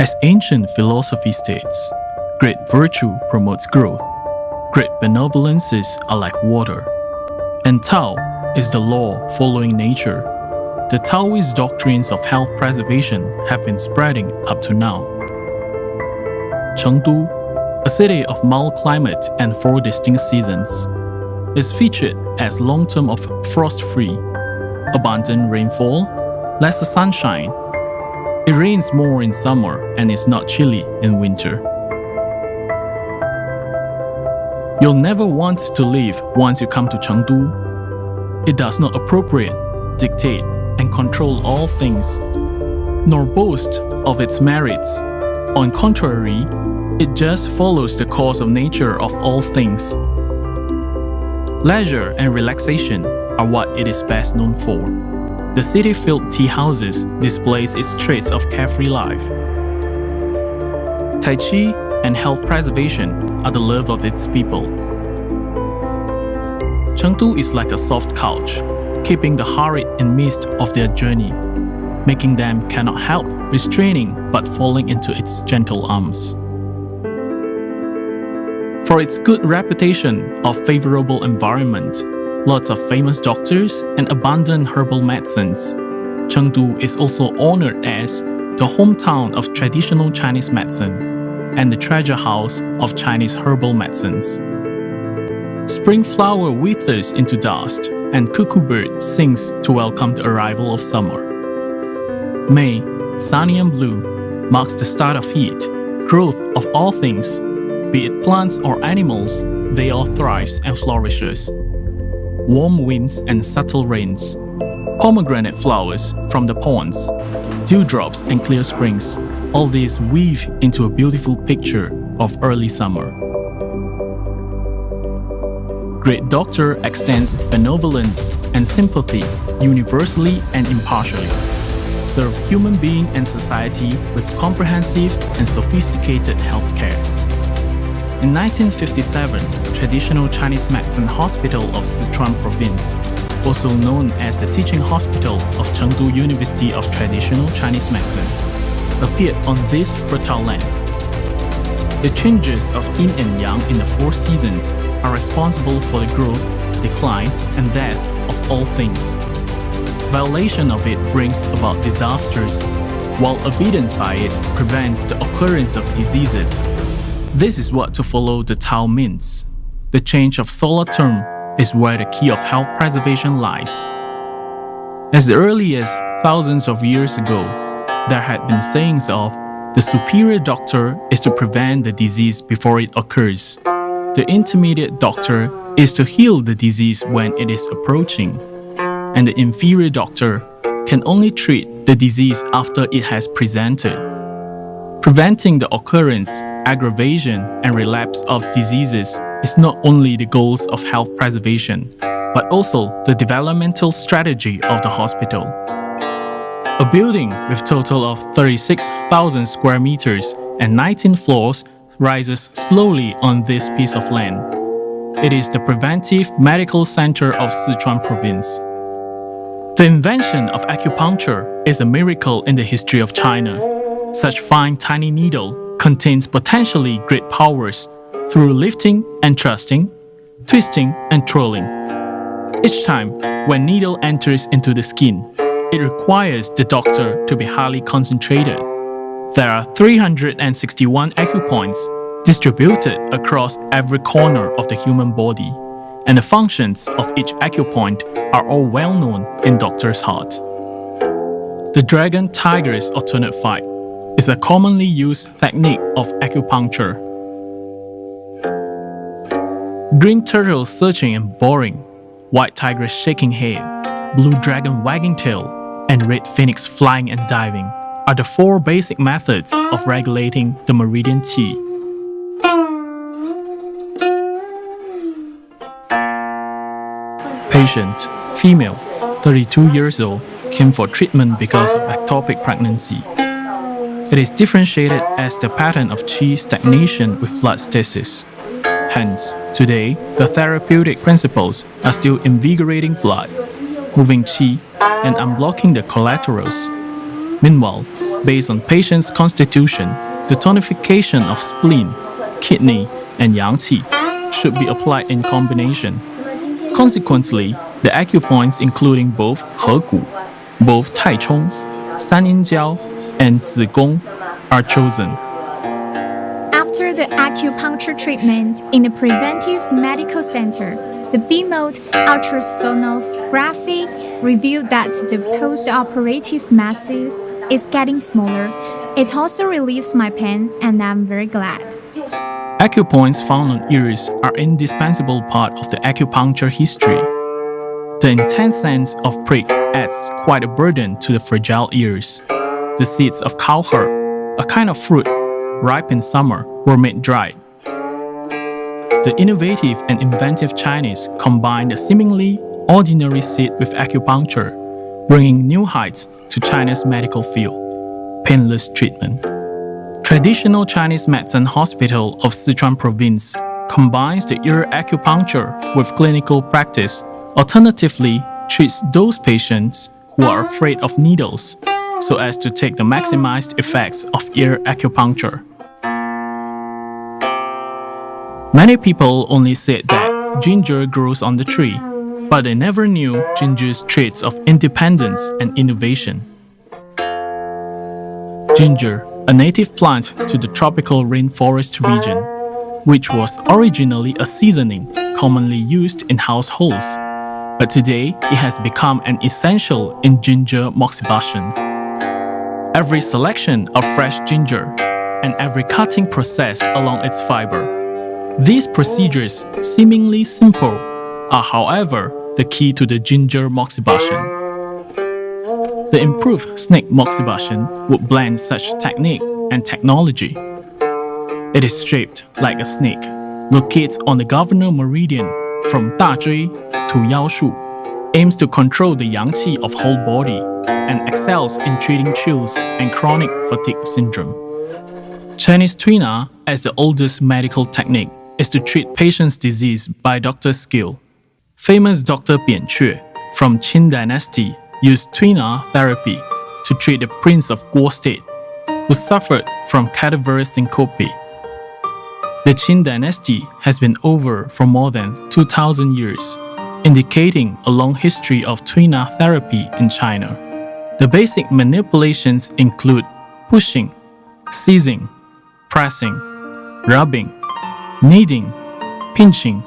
As ancient philosophy states, great virtue promotes growth. Great benevolences are like water. And Tao is the law following nature. The Taoist doctrines of health preservation have been spreading up to now. Chengdu, a city of mild climate and 4 distinct seasons, is featured as long-term of frost-free, abundant rainfall, lesser sunshine. It rains more in summer and is not chilly in winter. You'll never want to leave once you come to Chengdu. It does not appropriate, dictate, and control all things, nor boast of its merits. On contrary, it just follows the course of nature of all things. Leisure and relaxation are what it is best known for. The city-filled tea houses displays its traits of carefree life. Tai Chi and health preservation are the love of its people. Chengdu is like a soft couch, keeping the hurried in midst of their journey, making them cannot help restraining but falling into its gentle arms. For its good reputation of favorable environment, lots of famous doctors, and abundant herbal medicines, Chengdu is also honored as the hometown of traditional Chinese medicine and the treasure house of Chinese herbal medicines. Spring flower withers into dust, and cuckoo bird sings to welcome the arrival of summer. May, sunny and blue, marks the start of heat, growth of all things, be it plants or animals, they all thrives and flourishes. Warm winds and subtle rains, pomegranate flowers from the ponds, dewdrops and clear springs, all these weave into a beautiful picture of early summer. Great Doctor extends benevolence and sympathy universally and impartially, serve human being and society with comprehensive and sophisticated healthcare. In 1957, Traditional Chinese Medicine Hospital of Sichuan Province, also known as the Teaching Hospital of Chengdu University of Traditional Chinese Medicine, appeared on this fertile land. The changes of yin and yang in the 4 seasons are responsible for the growth, decline, and death of all things. Violation of it brings about disasters, while obedience by it prevents the occurrence of diseases. This is what to follow the Tao means. The change of solar term is where the key of health preservation lies. As early as thousands of years ago, there had been sayings of the superior doctor is to prevent the disease before it occurs. The intermediate doctor is to heal the disease when it is approaching. And the inferior doctor can only treat the disease after it has presented. Preventing the occurrence, aggravation, and relapse of diseases is not only the goals of health preservation, but also the developmental strategy of the hospital. A building with total of 36,000 square meters and 19 floors rises slowly on this piece of land. It is the Preventive Medical Center of Sichuan Province. The invention of acupuncture is a miracle in the history of China. Such fine tiny needle contains potentially great powers through lifting and thrusting, twisting and twirling. Each time when needle enters into the skin, it requires the doctor to be highly concentrated. There are 361 acupoints distributed across every corner of the human body, and the functions of each acupoint are all well known in doctor's heart. The dragon-tiger's alternate fight is a commonly used technique of acupuncture. Green turtle searching and boring, white tiger shaking head, blue dragon wagging tail, and red phoenix flying and diving are the 4 basic methods of regulating the meridian qi. Patient, female, 32 years old, came for treatment because of ectopic pregnancy. It is differentiated as the pattern of qi stagnation with blood stasis. Hence, today, the therapeutic principles are still invigorating blood, moving qi, and unblocking the collaterals. Meanwhile, based on patient's constitution, the tonification of spleen, kidney, and yang qi should be applied in combination. Consequently, the acupoints including both He Gu, both Tai Chong, San Yin Jiao, and Zi Gong are chosen. After the acupuncture treatment in the preventive medical center, the B-mode ultrasonography revealed that the post-operative massive is getting smaller. It also relieves my pain, and I'm very glad. Acupoints found on ears are an indispensable part of the acupuncture history. The intense sense of prick adds quite a burden to the fragile ears. The seeds of cowherd, a kind of fruit, ripe in summer, were made dried. The innovative and inventive Chinese combined the seemingly ordinary seed with acupuncture, bringing new heights to China's medical field. Painless treatment. Traditional Chinese medicine hospital of Sichuan province combines the ear acupuncture with clinical practice, alternatively treats those patients who are afraid of needles so as to take the maximized effects of ear acupuncture. Many people only said that ginger grows on the tree, but they never knew ginger's traits of independence and innovation. Ginger, a native plant to the tropical rainforest region, which was originally a seasoning commonly used in households, but today it has become an essential in ginger moxibustion. Every selection of fresh ginger and every cutting process along its fiber. These procedures, seemingly simple, are however the key to the ginger moxibustion. The improved snake moxibustion would blend such technique and technology. It is shaped like a snake, locates on the governor meridian from Dazhui to Yaoshu, aims to control the yang qi of whole body, and excels in treating chills and chronic fatigue syndrome. Chinese tuina, as the oldest medical technique, is to treat patients' disease by doctor's skill. Famous Dr. Bian Que from Qin dynasty used tuina therapy to treat the Prince of Guo State, who suffered from cadaverous syncope. The Qin dynasty has been over for more than 2,000 years, indicating a long history of tuina therapy in China. The basic manipulations include pushing, seizing, pressing, rubbing, kneading, pinching,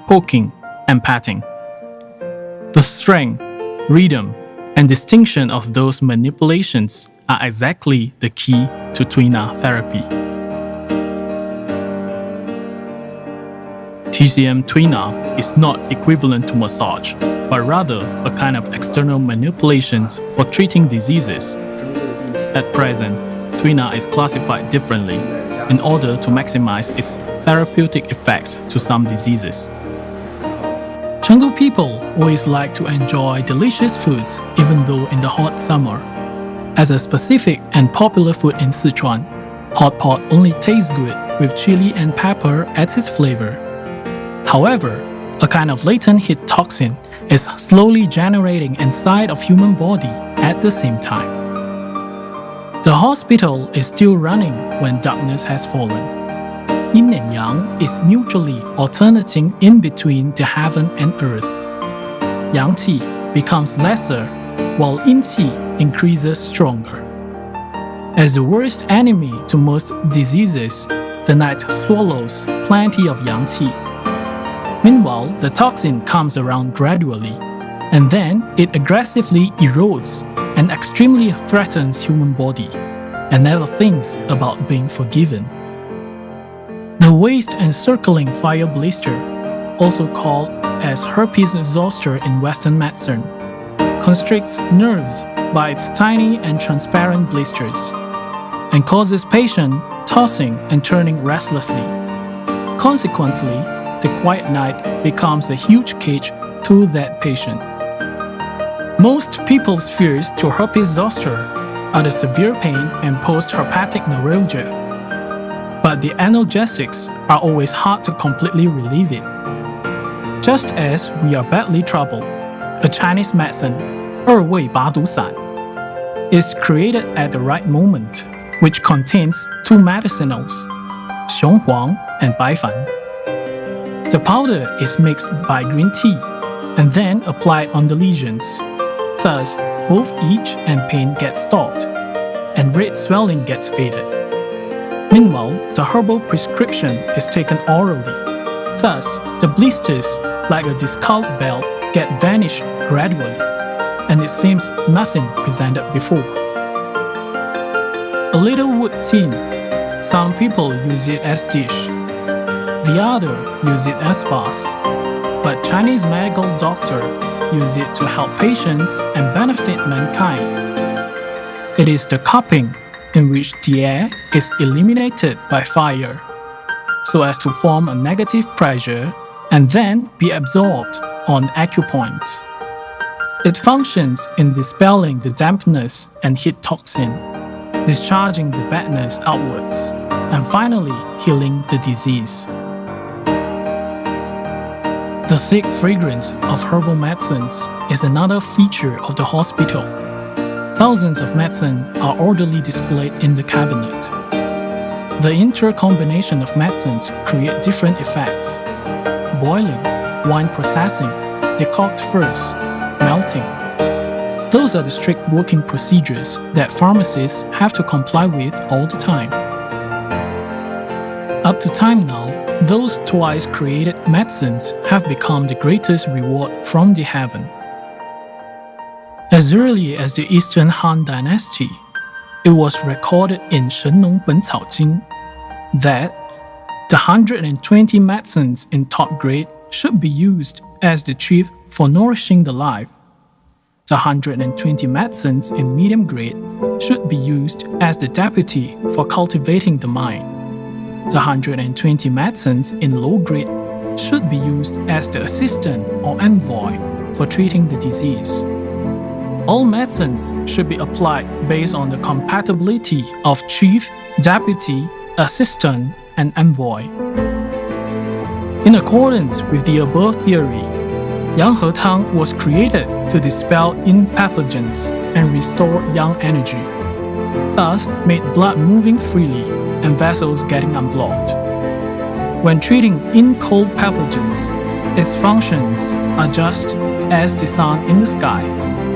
poking, and patting. The strength, rhythm, and distinction of those manipulations are exactly the key to tuina therapy. TCM tuina is not equivalent to massage, but rather a kind of external manipulations for treating diseases. At present, tuina is classified differently in order to maximize its therapeutic effects to some diseases. Chengdu people always like to enjoy delicious foods even though in the hot summer. As a specific and popular food in Sichuan, hot pot only tastes good with chili and pepper as its flavor. However, a kind of latent heat toxin is slowly generating inside of human body at the same time. The hospital is still running when darkness has fallen. Yin and Yang is mutually alternating in between the heaven and earth. Yang Qi becomes lesser while Yin Qi increases stronger. As the worst enemy to most diseases, the night swallows plenty of Yang Qi. Meanwhile, the toxin comes around gradually, and then it aggressively erodes and extremely threatens human body, and never thinks about being forgiven. The waist encircling fire blister, also called as herpes zoster in Western medicine, constricts nerves by its tiny and transparent blisters, and causes patient tossing and turning restlessly. Consequently, the quiet night becomes a huge cage to that patient. Most people's fears to herpes zoster are the severe pain and post-herpetic neuralgia. But the analgesics are always hard to completely relieve it. Just as we are badly troubled, a Chinese medicine, 二味拔毒散, is created at the right moment, which contains two medicinals, 雄黄 and 白矾. The powder is mixed by green tea and then applied on the lesions. Thus, both itch and pain get stopped, and red swelling gets faded. Meanwhile, the herbal prescription is taken orally. Thus, the blisters, like a discolored belt, get vanished gradually, and it seems nothing presented before. A little wood tin. Some people use it as dish. The other use it as vase. But Chinese medical doctor use it to help patients and benefit mankind. It is the cupping in which the air is eliminated by fire, so as to form a negative pressure and then be absorbed on acupoints. It functions in dispelling the dampness and heat toxin, discharging the badness outwards, and finally healing the disease. The thick fragrance of herbal medicines is another feature of the hospital. Thousands of medicine are orderly displayed in the cabinet. The intercombination of medicines create different effects. Boiling, wine processing, decoct first, melting. Those are the strict working procedures that pharmacists have to comply with all the time. Up to time now, those twice created medicines have become the greatest reward from the heaven. As early as the Eastern Han Dynasty, it was recorded in 神农本草经 that the 120 medicines in top grade should be used as the chief for nourishing the life. The 120 medicines in medium grade should be used as the deputy for cultivating the mind. The 120 medicines in low grade should be used as the assistant or envoy for treating the disease. All medicines should be applied based on the compatibility of chief, deputy, assistant, and envoy. In accordance with the above theory, Yang He Tang was created to dispel in pathogens and restore young energy, thus made blood moving freely and vessels getting unblocked. When treating in cold pathogens, its functions are just as the sun in the sky,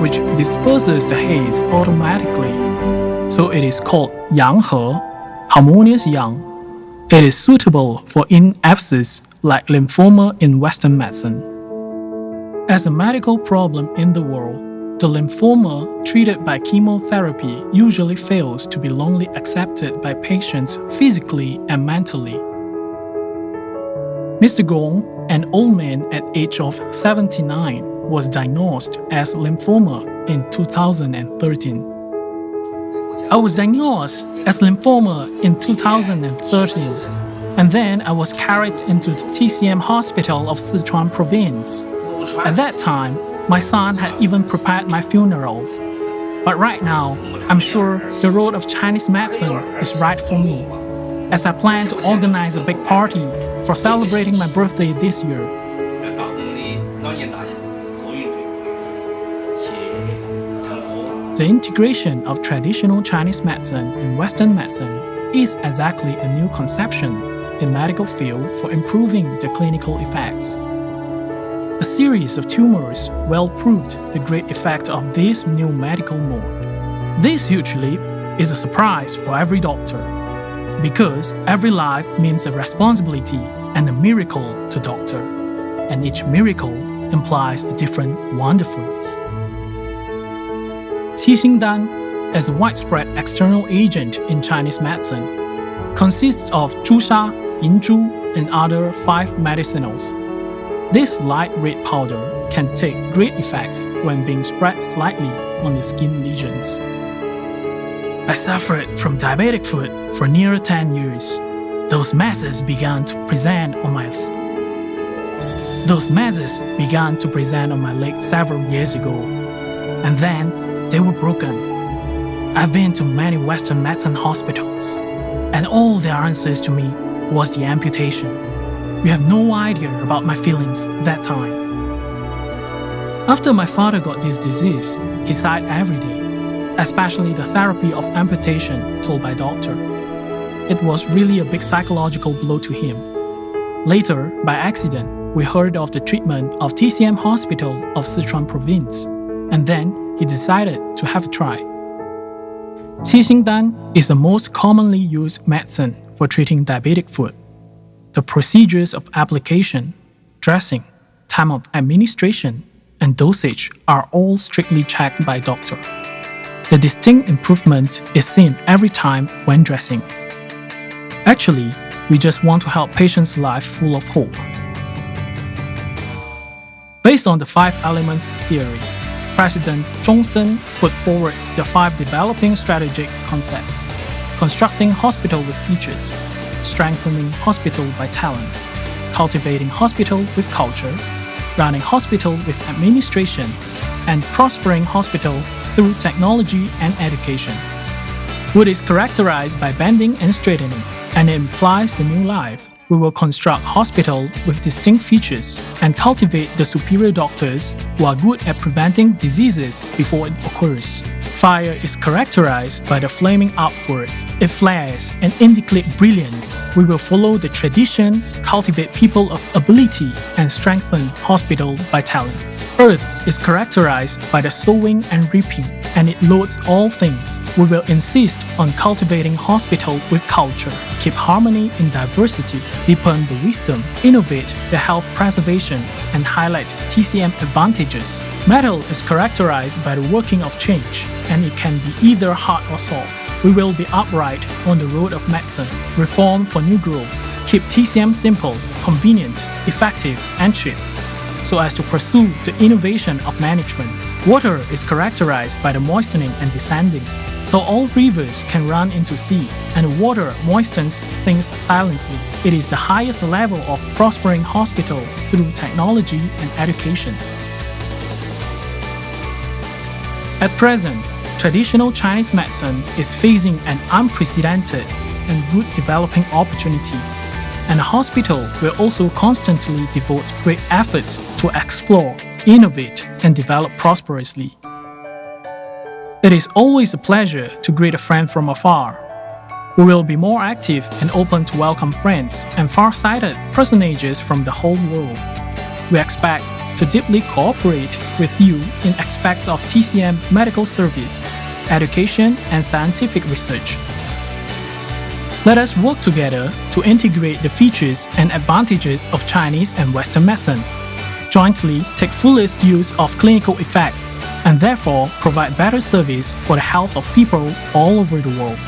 which disperses the haze automatically. So it is called Yang He, harmonious yang. It is suitable for in abscess like lymphoma in Western medicine. As a medical problem in the world, the lymphoma treated by chemotherapy usually fails to be longly accepted by patients physically and mentally. Mr. Gong, an old man at age of 79, was diagnosed as lymphoma in 2013. I was diagnosed as lymphoma in 2013, and then I was carried into the TCM hospital of Sichuan province. At that time, my son had even prepared my funeral. But right now, I'm sure the road of Chinese medicine is right for me, as I plan to organize a big party for celebrating my birthday this year. The integration of traditional Chinese medicine and Western medicine is exactly a new conception in medical field for improving the clinical effects. A series of tumors well proved the great effect of this new medical mode. This huge leap is a surprise for every doctor, because every life means a responsibility and a miracle to doctor, and each miracle implies a different wonder fruits. Qixingdan, as a widespread external agent in Chinese medicine, consists of Zhusha, Yinzhu, and other 5 medicinals. This light red powder can take great effects when being spread slightly on the skin lesions. I suffered from diabetic foot for near 10 years. Those masses began to present on my leg several years ago, and then they were broken. I've been to many Western medicine hospitals, and all their answers to me was the amputation. You have no idea about my feelings that time. After my father got this disease, he sighed every day. especially the therapy of amputation told by doctor. It was really a big psychological blow to him. Later, by accident, we heard of the treatment of TCM Hospital of Sichuan Province, and then he decided to have a try. Qixingdan is the most commonly used medicine for treating diabetic foot. The procedures of application, dressing, time of administration, and dosage are all strictly checked by doctor. The distinct improvement is seen every time when dressing. Actually, we just want to help patients' life full of hope. Based on the 5 elements theory, President Zhongsen put forward the 5 developing strategic concepts: constructing hospital with features, strengthening hospital by talents, cultivating hospital with culture, running hospital with administration, and prospering hospital through technology and education. Wood is characterized by bending and straightening, and it implies the new life. We will construct hospital with distinct features and cultivate the superior doctors who are good at preventing diseases before it occurs. Fire is characterized by the flaming outward. It flares and indicates brilliance. We will follow the tradition, cultivate people of ability, and strengthen hospital by talents. Earth is characterized by the sowing and reaping, and it loads all things. We will insist on cultivating hospital with culture, keep harmony in diversity, deepen the wisdom, innovate the health preservation, and highlight TCM advantages. Metal is characterized by the working of change, and it can be either hard or soft. We will be upright on the road of medicine, reform for new growth, keep TCM simple, convenient, effective, and cheap, so as to pursue the innovation of management. Water is characterized by the moistening and descending, so all rivers can run into sea, and water moistens things silently. It is the highest level of prospering hospital through technology and education. At present, traditional Chinese medicine is facing an unprecedented and good developing opportunity, and the hospital will also constantly devote great efforts to explore, innovate, and develop prosperously. It is always a pleasure to greet a friend from afar. We will be more active and open to welcome friends and far-sighted personages from the whole world. We expect to deeply cooperate with you in aspects of TCM medical service, education, and scientific research. Let us work together to integrate the features and advantages of Chinese and Western medicine, jointly take fullest use of clinical effects, and therefore provide better service for the health of people all over the world.